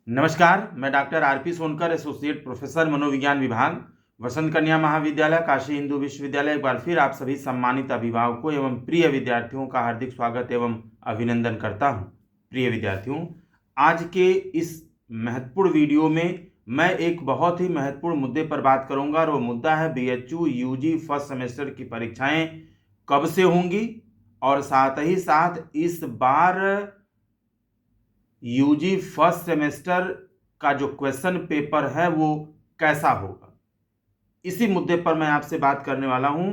नमस्कार, मैं doctor RP Sonkar, associate professor मनोविज्ञान विभाग, वसंत कन्या महाविद्यालय, काशी हिंदू विश्वविद्यालय। एक बार फिर आप सभी सम्मानित अभिभावकों एवं प्रिय विद्यार्थियों का हार्दिक स्वागत एवं अभिनंदन करता हूं। प्रिय विद्यार्थियों, आज के इस महत्वपूर्ण वीडियो में मैं एक बहुत ही महत्वपूर्ण मुद्दे पर बात करूंगा और वो मुद्दा है बीएचयू यूजी फर्स्ट सेमेस्टर की परीक्षाएं कब से होंगी और साथ ही साथ इस बार यूजी फर्स्ट सेमेस्टर का जो क्वेश्चन पेपर है वो कैसा होगा। इसी मुद्दे पर मैं आपसे बात करने वाला हूं।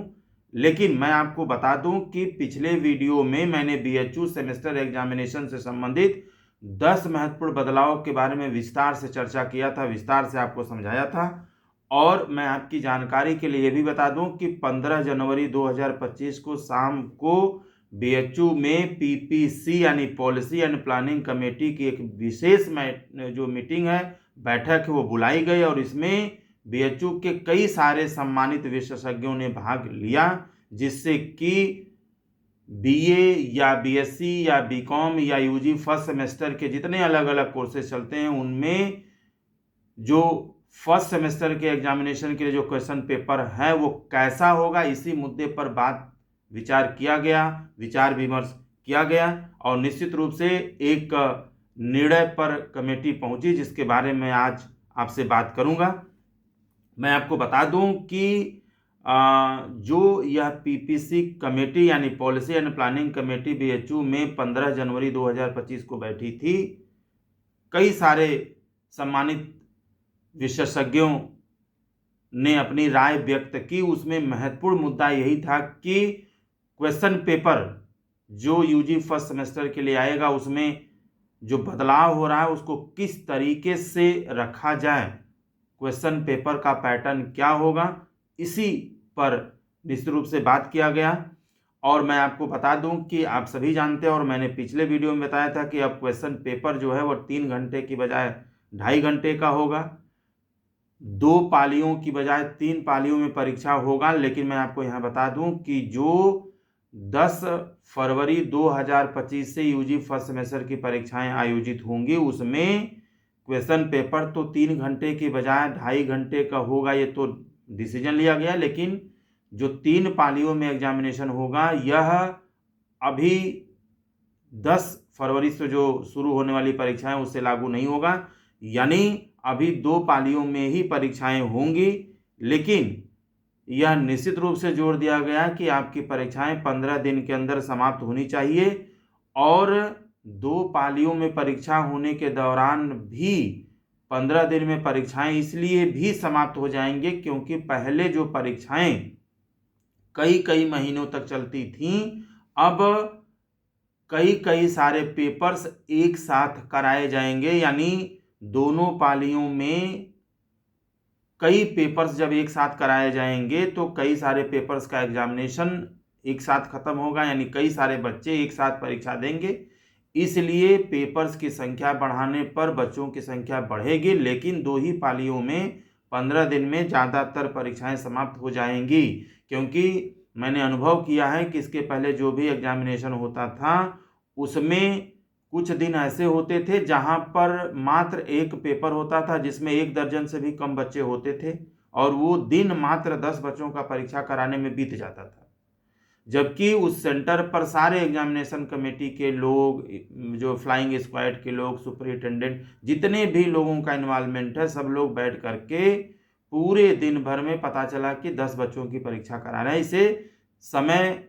लेकिन मैं आपको बता दूं कि पिछले वीडियो में मैंने बीएचयू सेमेस्टर एग्जामिनेशन से संबंधित 10 महत्वपूर्ण बदलाव के बारे में विस्तार से चर्चा किया था, विस्तार से आपको समझाया था। और मैं आपकी जानकारी के लिए ये भी बता दूं कि 15 जनवरी 2025 को शाम को बीएचयू में पीपीसी यानी पॉलिसी एंड प्लानिंग कमेटी की एक विशेष जो मीटिंग है, बैठक है, वो बुलाई गई और इसमें बीएचयू के कई सारे सम्मानित विशेषज्ञों ने भाग लिया, जिससे कि बीए या बीएससी या बीकॉम या यूजी फर्स्ट सेमेस्टर के जितने अलग अलग कोर्सेज चलते हैं उनमें जो फर्स्ट सेमेस्टर के एग्जामिनेशन के लिए जो क्वेश्चन पेपर है वो कैसा होगा, इसी मुद्दे पर विचार किया गया, विचार विमर्श किया गया और निश्चित रूप से एक निर्णय पर कमेटी पहुंची, जिसके बारे में आज आपसे बात करूंगा। मैं आपको बता दूं कि जो यह पीपीसी कमेटी यानी policy and planning committee BHU में 15 जनवरी 2025 को बैठी थी, कई सारे सम्मानित विशेषज्ञों ने अपनी राय व्यक्त की। उसमें महत्वपूर्ण मुद्दा यही था कि क्वेश्चन पेपर जो यूजी फर्स्ट सेमेस्टर के लिए आएगा उसमें जो बदलाव हो रहा है उसको किस तरीके से रखा जाए, क्वेश्चन पेपर का पैटर्न क्या होगा, इसी पर निश्चित रूप से बात किया गया। और मैं आपको बता दूं कि आप सभी जानते हैं और मैंने पिछले वीडियो में बताया था कि अब क्वेश्चन पेपर जो है वो 3 घंटे की बजाय 2.5 घंटे का होगा, 2 पालियों की बजाय 3 पालियों में परीक्षा होगा। लेकिन मैं आपको यहाँ बता दूं कि जो 10 फरवरी 2025 से यूजी फर्स्ट सेमेस्टर की परीक्षाएं आयोजित होंगी उसमें क्वेश्चन पेपर तो 3 घंटे की बजाय 2.5 घंटे का होगा, ये तो डिसीजन लिया गया। लेकिन जो 3 पालियों में एग्जामिनेशन होगा यह अभी 10 फरवरी से जो शुरू होने वाली परीक्षाएं उससे लागू नहीं होगा, यानी अभी 2 पालियों में ही परीक्षाएं होंगी। लेकिन यह निश्चित रूप से जोर दिया गया कि आपकी परीक्षाएं 15 दिन के अंदर समाप्त होनी चाहिए और 2 पालियों में परीक्षा होने के दौरान भी 15 दिन में परीक्षाएं इसलिए भी समाप्त हो जाएंगे क्योंकि पहले जो परीक्षाएं कई महीनों तक चलती थीं, अब कई सारे पेपर्स एक साथ कराए जाएंगे, यानी दोनों पालियों में कई पेपर्स जब एक साथ कराए जाएंगे तो कई सारे पेपर्स का एग्जामिनेशन एक साथ खत्म होगा, यानी कई सारे बच्चे एक साथ परीक्षा देंगे। इसलिए पेपर्स की संख्या बढ़ाने पर बच्चों की संख्या बढ़ेगी, लेकिन 2 ही पालियों में 15 दिन में ज़्यादातर परीक्षाएं समाप्त हो जाएंगी। क्योंकि मैंने अनुभव किया है कि इसके पहले जो भी एग्जामिनेशन होता था उसमें कुछ दिन ऐसे होते थे जहां पर मात्र एक पेपर होता था जिसमें 1 दर्जन से भी कम बच्चे होते थे और वो दिन मात्र 10 बच्चों का परीक्षा कराने में बीत जाता था, जबकि उस सेंटर पर सारे एग्जामिनेशन कमेटी के लोग, जो फ्लाइंग स्क्वाड के लोग, सुपरिटेंडेंट, जितने भी लोगों का इन्वॉल्वमेंट है, सब लोग बैठ करके पूरे दिन भर में पता चला कि 10 बच्चों की परीक्षा करा रहे हैं। इससे समय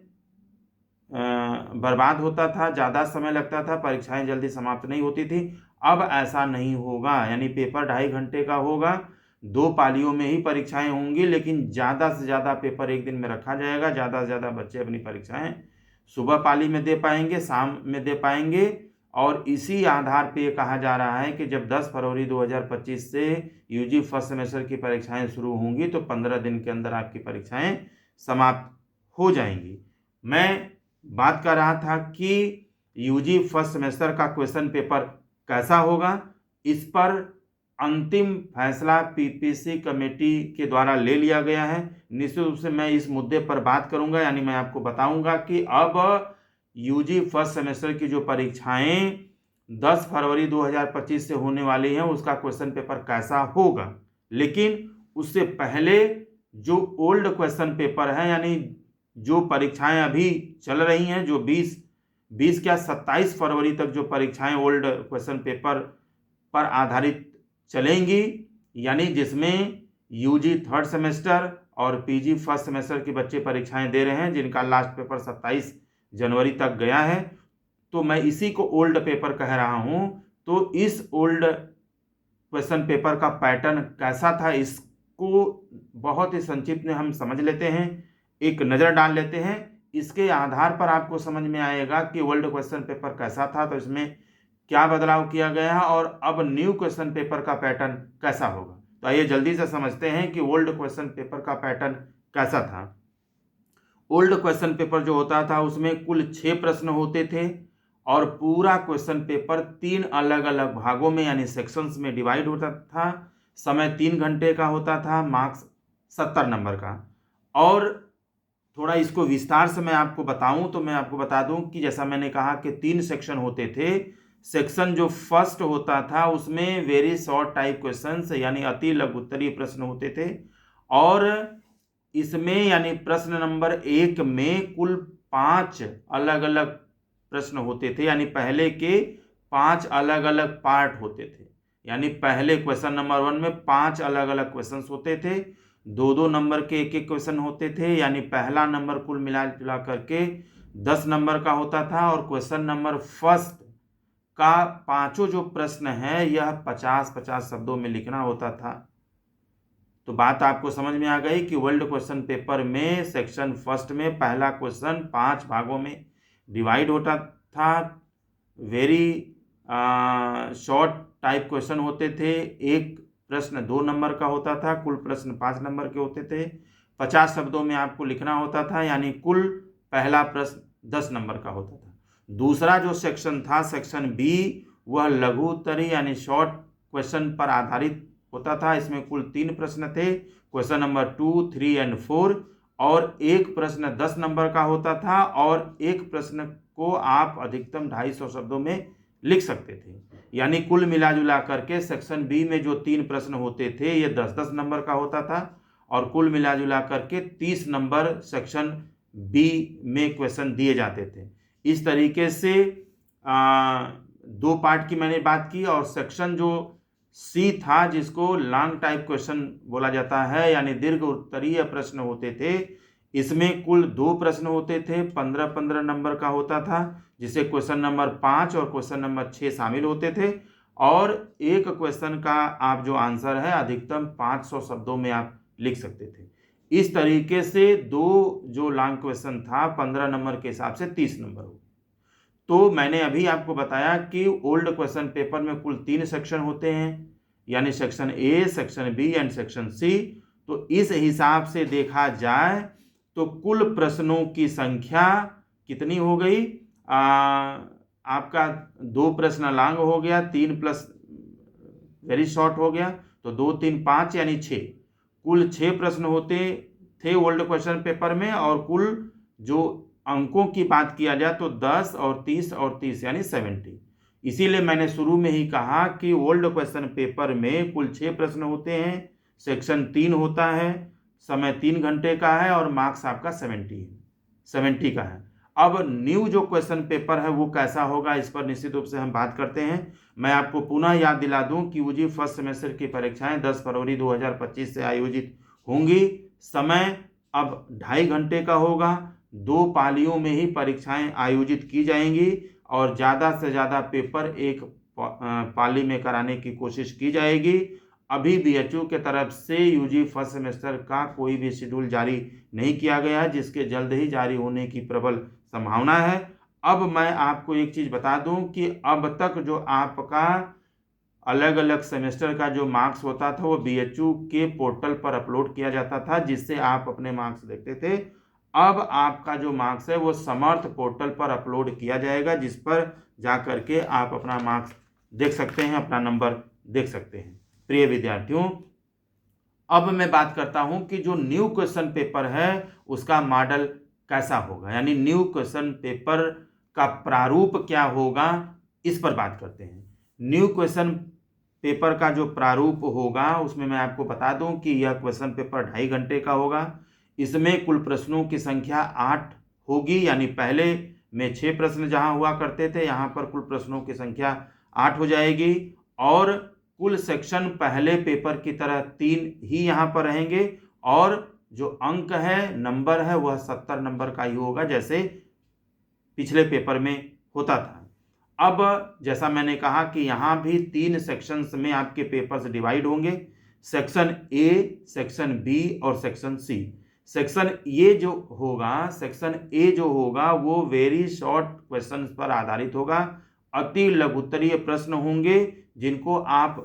बर्बाद होता था, ज़्यादा समय लगता था, परीक्षाएं जल्दी समाप्त नहीं होती थी। अब ऐसा नहीं होगा, यानी पेपर 2.5 घंटे का होगा, 2 पालियों में ही परीक्षाएं होंगी, लेकिन ज़्यादा से ज़्यादा पेपर एक दिन में रखा जाएगा। ज़्यादा से ज़्यादा बच्चे अपनी परीक्षाएं सुबह पाली में दे पाएंगे, शाम में दे पाएंगे। और इसी आधार पर कहा जा रहा है कि जब 10 फरवरी 2025 से यूजी फर्स्ट सेमेस्टर की परीक्षाएं शुरू होंगी तो 15 दिन के अंदर आपकी परीक्षाएं समाप्त हो जाएंगी। मैं बात कर रहा था कि यूजी फर्स्ट सेमेस्टर का क्वेश्चन पेपर कैसा होगा, इस पर अंतिम फैसला पीपीसी कमेटी के द्वारा ले लिया गया है। निश्चित रूप से मैं इस मुद्दे पर बात करूंगा, यानी मैं आपको बताऊंगा कि अब यूजी फर्स्ट सेमेस्टर की जो परीक्षाएं 10 फरवरी 2025 से होने वाली है उसका क्वेश्चन पेपर कैसा होगा। लेकिन उससे पहले जो ओल्ड क्वेश्चन पेपर है, यानी जो परीक्षाएं अभी चल रही हैं, जो 20 क्या 27 फरवरी तक जो परीक्षाएं ओल्ड क्वेश्चन पेपर पर आधारित चलेंगी, यानी जिसमें यूजी थर्ड सेमेस्टर और पीजी फर्स्ट सेमेस्टर के बच्चे परीक्षाएं दे रहे हैं, जिनका लास्ट पेपर 27 जनवरी तक गया है, तो मैं इसी को ओल्ड पेपर कह रहा हूं। तो इस ओल्ड क्वेश्चन पेपर का पैटर्न कैसा था, इसको बहुत ही संक्षिप्त में हम समझ लेते हैं, एक नज़र डाल लेते हैं। इसके आधार पर आपको समझ में आएगा कि ओल्ड क्वेश्चन पेपर कैसा था, तो इसमें क्या बदलाव किया गया है और अब न्यू क्वेश्चन पेपर का पैटर्न कैसा होगा। तो आइए जल्दी से समझते हैं कि ओल्ड क्वेश्चन पेपर का पैटर्न कैसा था। ओल्ड क्वेश्चन पेपर जो होता था उसमें कुल 6 प्रश्न होते थे और पूरा क्वेश्चन पेपर 3 अलग अलग भागों में यानी सेक्शंस में डिवाइड होता था। समय 3 घंटे का होता था, मार्क्स 70 नंबर का। और थोड़ा इसको विस्तार से मैं आपको बताऊं तो मैं आपको बता दूं कि जैसा मैंने कहा कि 3 सेक्शन होते थे। सेक्शन जो फर्स्ट होता था उसमें वेरी शॉर्ट टाइप क्वेश्चंस यानी अति लघु उत्तरीय प्रश्न होते थे और इसमें यानी प्रश्न नंबर 1 में कुल 5 अलग अलग प्रश्न होते थे, यानी पहले के 5 अलग अलग पार्ट होते थे। यानी पहले क्वेश्चन नंबर 1 में 5 अलग अलग क्वेश्चंस होते थे, 2-2 नंबर के एक एक क्वेश्चन होते थे, यानी पहला नंबर कुल मिला जुला करके 10 नंबर का होता था। और क्वेश्चन नंबर फर्स्ट का 5 जो प्रश्न है यह 50-50 शब्दों में लिखना होता था। तो बात आपको समझ में आ गई कि वर्ल्ड क्वेश्चन पेपर में सेक्शन फर्स्ट में पहला क्वेश्चन 5 भागों में डिवाइड होता था। वेरी शॉर्ट टाइप क्वेश्चन होते थे, एक प्रश्न 2 नंबर का होता था, कुल प्रश्न 5 नंबर के होते थे, 50 शब्दों में आपको लिखना होता था, यानी कुल पहला प्रश्न 10 नंबर का होता था। दूसरा जो सेक्शन था सेक्शन बी, वह लघु उत्तरीय यानी शॉर्ट क्वेश्चन पर आधारित होता था। इसमें कुल 3 प्रश्न थे, क्वेश्चन नंबर 2, 3 और 4, और एक प्रश्न 10 नंबर का होता था और एक प्रश्न को आप अधिकतम 250 शब्दों में लिख सकते थे। यानी कुल मिला जुला करके सेक्शन बी में जो 3 प्रश्न होते थे ये 10-10 नंबर का होता था और कुल मिला जुला करके 30 नंबर सेक्शन बी में क्वेश्चन दिए जाते थे। इस तरीके से 2 पार्ट की मैंने बात की। और सेक्शन जो सी था जिसको लॉन्ग टाइप क्वेश्चन बोला जाता है यानी दीर्घ उत्तरीय प्रश्न होते थे, इसमें कुल 2 प्रश्न होते थे, 15-15 नंबर का होता था, जिसे क्वेश्चन नंबर 5 और क्वेश्चन नंबर 6 शामिल होते थे। और एक क्वेश्चन का आप जो आंसर है अधिकतम 500 शब्दों में आप लिख सकते थे। इस तरीके से 2 जो लॉन्ग क्वेश्चन था 15 नंबर के हिसाब से 30 नंबर हो। तो मैंने अभी आपको बताया कि ओल्ड क्वेश्चन पेपर में कुल 3 सेक्शन होते हैं, यानी section A, section B and section C. तो इस हिसाब से देखा जाए तो कुल प्रश्नों की संख्या कितनी हो गई, आपका 2 प्रश्न लॉन्ग हो गया, 3 प्लस वेरी शॉर्ट हो गया, तो 2, 3, 5 यानी 6। कुल 6 प्रश्न होते थे ओल्ड क्वेश्चन पेपर में और कुल जो अंकों की बात किया जाए तो 10 और 30 और 30 यानी 70। इसीलिए मैंने शुरू में ही कहा कि ओल्ड क्वेश्चन पेपर में कुल 6 प्रश्न होते हैं, सेक्शन 3 होता है, समय 3 घंटे का है और मार्क्स आपका 70 का है। अब न्यू जो क्वेश्चन पेपर है वो कैसा होगा, इस पर निश्चित रूप से हम बात करते हैं। मैं आपको पुनः याद दिला दूं कि यूजी फर्स्ट सेमेस्टर की परीक्षाएं 10 फरवरी 2025 से आयोजित होंगी। समय अब 2.5 घंटे का होगा, 2 पालियों में ही परीक्षाएं आयोजित की जाएंगी और ज़्यादा से ज़्यादा पेपर एक पाली में कराने की कोशिश की जाएगी। अभी बीएचयू के तरफ से यूजी फर्स्ट सेमेस्टर का कोई भी शेड्यूल जारी नहीं किया गया है, जिसके जल्द ही जारी होने की प्रबल संभावना है। अब मैं आपको एक चीज़ बता दूं कि अब तक जो आपका अलग अलग सेमेस्टर का जो मार्क्स होता था वो बीएचयू के पोर्टल पर अपलोड किया जाता था, जिससे आप अपने मार्क्स देखते थे। अब आपका जो मार्क्स है वो समर्थ पोर्टल पर अपलोड किया जाएगा, जिस पर जा करके आप अपना मार्क्स देख सकते हैं, अपना नंबर देख सकते हैं। प्रिय विद्यार्थियों, अब मैं बात करता हूं कि जो न्यू क्वेश्चन पेपर है उसका मॉडल कैसा होगा, यानी न्यू क्वेश्चन पेपर का प्रारूप क्या होगा, इस पर बात करते हैं। न्यू क्वेश्चन पेपर का जो प्रारूप होगा उसमें मैं आपको बता दूं कि यह क्वेश्चन पेपर 2.5 घंटे का होगा। इसमें कुल प्रश्नों की संख्या 8 होगी, यानी पहले में 6 प्रश्न जहां हुआ करते थे, यहां पर कुल प्रश्नों की संख्या 8 हो जाएगी। और कुल सेक्शन पहले पेपर की तरह 3 ही यहां पर रहेंगे, और जो अंक है, नंबर है, वह 70 नंबर का ही होगा जैसे पिछले पेपर में होता था। अब जैसा मैंने कहा कि यहाँ भी 3 सेक्शंस में आपके पेपर्स डिवाइड होंगे, सेक्शन ए, सेक्शन बी और सेक्शन सी। सेक्शन ए जो होगा वो वेरी शॉर्ट क्वेश्चंस पर आधारित होगा, अति लघुत्तरीय प्रश्न होंगे जिनको आप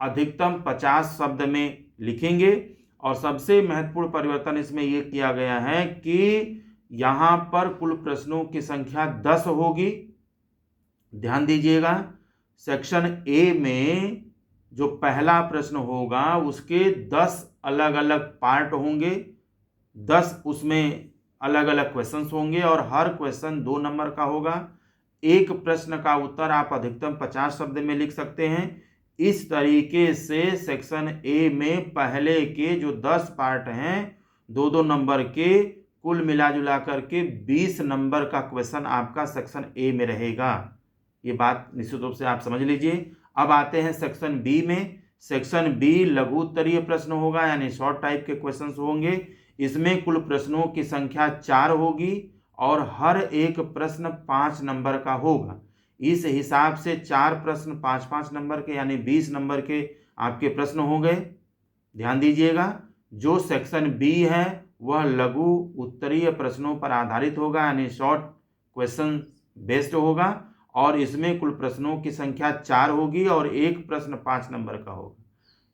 अधिकतम 50 शब्द में लिखेंगे। और सबसे महत्वपूर्ण परिवर्तन इसमें यह किया गया है कि यहाँ पर कुल प्रश्नों की संख्या 10 होगी। ध्यान दीजिएगा, सेक्शन ए में जो पहला प्रश्न होगा उसके 10 अलग अलग पार्ट होंगे, 10 उसमें अलग अलग क्वेश्चंस होंगे और हर क्वेश्चन 2 नंबर का होगा। एक प्रश्न का उत्तर आप अधिकतम 50 शब्द में लिख सकते हैं। इस तरीके से सेक्शन ए में पहले के जो 10 पार्ट हैं 2-2 नंबर के, कुल मिला जुला करके 20 नंबर का क्वेश्चन आपका सेक्शन ए में रहेगा। ये बात निश्चित रूप से आप समझ लीजिए। अब आते हैं सेक्शन बी में। सेक्शन बी लघु उत्तरीय प्रश्न होगा, यानी शॉर्ट टाइप के क्वेश्चंस होंगे। इसमें कुल प्रश्नों की संख्या 4 होगी और हर एक प्रश्न 5 नंबर का होगा। इस हिसाब से 4 प्रश्न 5-5 नंबर के, यानी 20 नंबर के आपके प्रश्न हो गए। ध्यान दीजिएगा, जो सेक्शन बी है वह लघु उत्तरीय प्रश्नों पर आधारित होगा, यानी शॉर्ट क्वेश्चन बेस्ड होगा और इसमें कुल प्रश्नों की संख्या 4 होगी और एक प्रश्न 5 नंबर का होगा।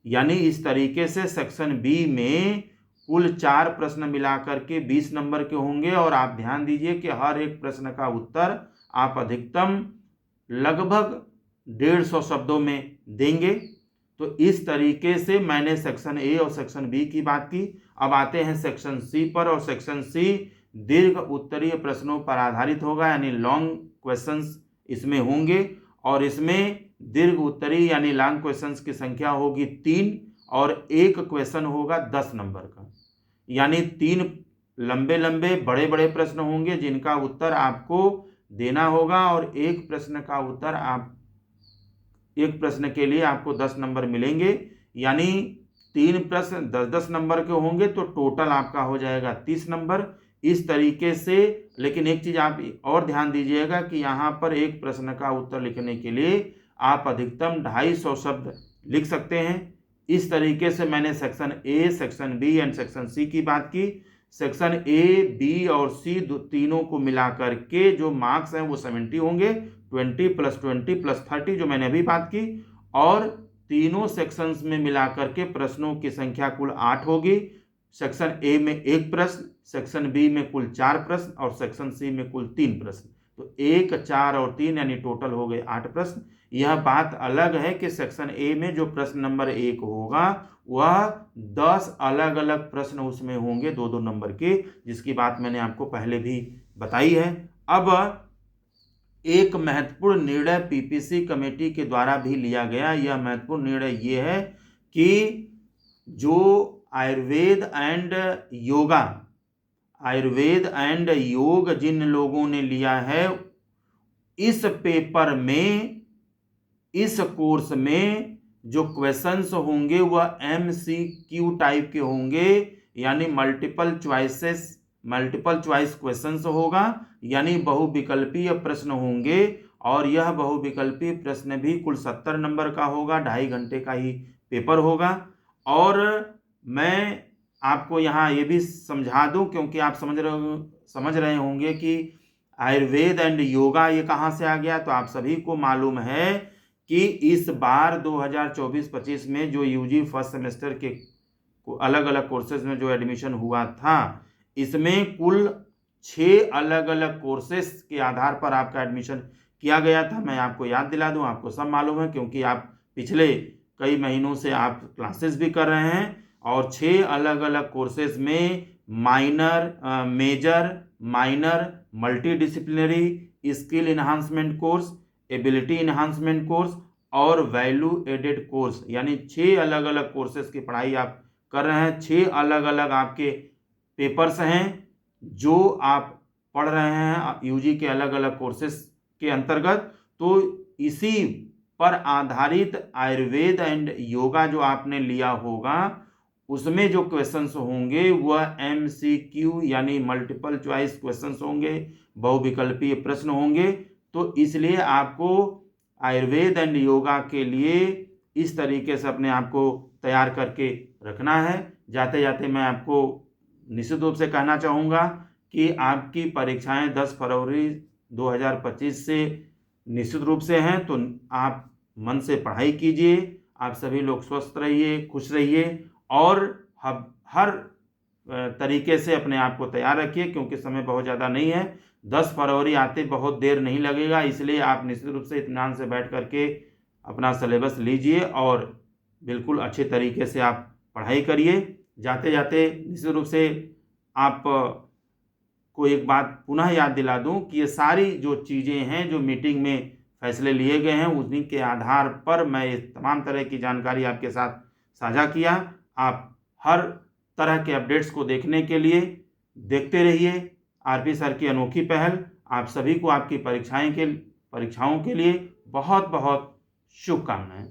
यानी इस तरीके से सेक्शन बी में कुल 4 प्रश्न मिलाकर के 20 नंबर के होंगे और आप ध्यान दीजिए कि हर एक प्रश्न का उत्तर आप अधिकतम लगभग 150 शब्दों में देंगे। तो इस तरीके से मैंने सेक्शन ए और सेक्शन बी की बात की। अब आते हैं सेक्शन सी पर, और सेक्शन सी दीर्घ उत्तरीय प्रश्नों पर आधारित होगा, यानी लॉन्ग क्वेश्चंस इसमें होंगे और इसमें दीर्घ उत्तरीय यानी लॉन्ग क्वेश्चंस की संख्या होगी 3 और एक क्वेश्चन होगा 10 नंबर का। यानी 3 लंबे लंबे बड़े बड़े प्रश्न होंगे जिनका उत्तर आपको देना होगा और एक प्रश्न का उत्तर एक प्रश्न के लिए आपको 10 नंबर मिलेंगे। यानी 3 प्रश्न 10-10 नंबर के होंगे तो टोटल आपका हो जाएगा 30 नंबर। इस तरीके से, लेकिन एक चीज आप और ध्यान दीजिएगा कि यहाँ पर एक प्रश्न का उत्तर लिखने के लिए आप अधिकतम 250 शब्द लिख सकते हैं। इस तरीके से मैंने section A, section B and section C की बात की। सेक्शन ए, बी और सी तीनों को मिलाकर के जो मार्क्स हैं वो 70 होंगे, 20 + 20 + 30 जो मैंने अभी बात की। और तीनों सेक्शंस में मिलाकर के प्रश्नों की संख्या कुल 8 होगी। सेक्शन ए में 1 प्रश्न, सेक्शन बी में कुल 4 प्रश्न और सेक्शन सी में कुल 3 प्रश्न। तो 1, 4 और 3 यानी टोटल हो गए 8 प्रश्न। यह बात अलग है कि सेक्शन ए में जो प्रश्न नंबर 1 होगा वह 10 अलग अलग प्रश्न उसमें होंगे 2-2 नंबर के, जिसकी बात मैंने आपको पहले भी बताई है। अब एक महत्वपूर्ण निर्णय पीपीसी कमेटी के द्वारा भी लिया गया। यह महत्वपूर्ण निर्णय ये है कि जो आयुर्वेद एंड योग जिन लोगों ने लिया है, इस पेपर में, इस कोर्स में जो क्वेश्चंस होंगे वह MCQ टाइप के होंगे, यानी मल्टीपल चॉइस क्वेश्चंस होगा, यानी बहुविकल्पीय प्रश्न होंगे। और यह बहुविकल्पीय प्रश्न भी कुल 70 नंबर का होगा, 2.5 घंटे का ही पेपर होगा। और मैं आपको यहाँ ये भी समझा दूं, क्योंकि आप समझ रहे होंगे कि आयुर्वेद एंड योगा ये कहाँ से आ गया। तो आप सभी को मालूम है कि इस बार 2024-25 में जो यूजी फर्स्ट सेमेस्टर के अलग अलग कोर्सेज में जो एडमिशन हुआ था, इसमें कुल 6 अलग अलग कोर्सेज के आधार पर आपका एडमिशन किया गया था। मैं आपको याद दिला दूं, आपको सब मालूम है क्योंकि आप पिछले कई महीनों से आप क्लासेस भी कर रहे हैं। और 6 अलग अलग कोर्सेज में major, minor, multi disciplinary, skill enhancement course, ability enhancement course और वैल्यू एडेड कोर्स, यानी 6 अलग अलग कोर्सेज की पढ़ाई आप कर रहे हैं। 6 अलग अलग आपके पेपर्स हैं जो आप पढ़ रहे हैं यूजी के अलग अलग कोर्सेज के अंतर्गत। तो इसी पर आधारित आयुर्वेद एंड योगा जो आपने लिया होगा उसमें जो क्वेश्चंस होंगे वह MCQ यानी मल्टीपल चॉइस क्वेश्चंस होंगे, बहुविकल्पीय प्रश्न होंगे। तो इसलिए आपको आयुर्वेद एंड योगा के लिए इस तरीके से अपने आप को तैयार करके रखना है। जाते जाते मैं आपको निश्चित रूप से कहना चाहूँगा कि आपकी परीक्षाएं 10 फरवरी 2025 से निश्चित रूप से हैं, तो आप मन से पढ़ाई कीजिए। आप सभी लोग स्वस्थ रहिए, खुश रहिए और हर तरीके से अपने आप को तैयार रखिए, क्योंकि समय बहुत ज़्यादा नहीं है। 10 फरवरी आते बहुत देर नहीं लगेगा, इसलिए आप निश्चित रूप से इत्मीनान से बैठ करके अपना सिलेबस लीजिए और बिल्कुल अच्छे तरीके से आप पढ़ाई करिए। जाते जाते निश्चित रूप से आप को एक बात पुनः याद दिला दूं कि ये सारी जो चीज़ें हैं जो मीटिंग में फैसले लिए गए हैं उन्हीं के आधार पर मैं ये तमाम तरह की जानकारी आपके साथ साझा किया। आप हर तरह के अपडेट्स को देखने के लिए देखते रहिए आरपी सर की अनोखी पहल। आप सभी को आपकी परीक्षाओं के लिए बहुत बहुत शुभकामनाएं।